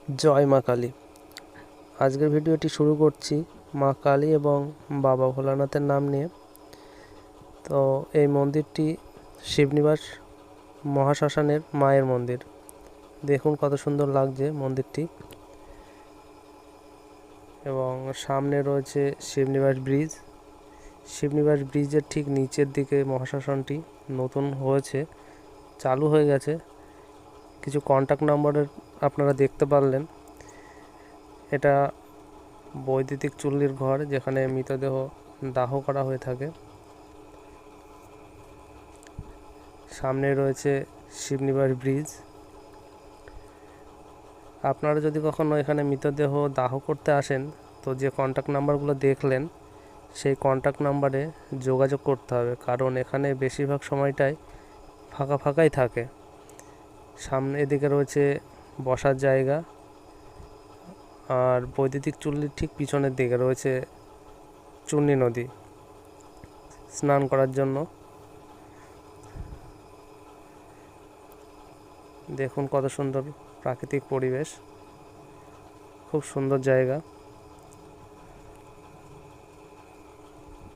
জয় মা কালী। আজকের ভিডিওটি শুরু করছি মা কালী এবং বাবা ভোলানাথের নাম নিয়ে। তো এই মন্দিরটি শিবনিবাস মহাশ্মশানের মায়ের মন্দির। দেখুন কত সুন্দর লাগছে মন্দিরটি, এবং সামনে রয়েছে শিবনিবাস ব্রিজ। শিবনিবাস ব্রিজের ঠিক নিচের দিকে মহাশ্মশানটি নতুন হয়েছে, চালু হয়ে গেছে। কিছু কন্ট্যাক্ট নাম্বারের আপনারা দেখতে পারলেন। এটা বৈদ্যুতিক চুল্লির ঘর, যেখানে মৃতদেহ দাহ করা হয়ে থাকে। সামনে রয়েছে শিবনিবাস ব্রিজ। আপনারা যদি কখনো এখানে মৃতদেহ দাহ করতে আসেন, তো যে কন্ট্যাক্ট নাম্বারগুলো দেখলেন সেই কন্ট্যাক্ট নাম্বারে যোগাযোগ করতে হবে, কারণ এখানে বেশিরভাগ সময়টাই ফাঁকাই থাকে। সামনে এদিকে রয়েছে বসার জায়গা, আর বৈদ্যুতিক চুল্লির ঠিক পিছনের দিকে রয়েছে চূর্ণী নদী স্নান করার জন্য। দেখুন কত সুন্দর প্রাকৃতিক পরিবেশ, খুব সুন্দর জায়গা।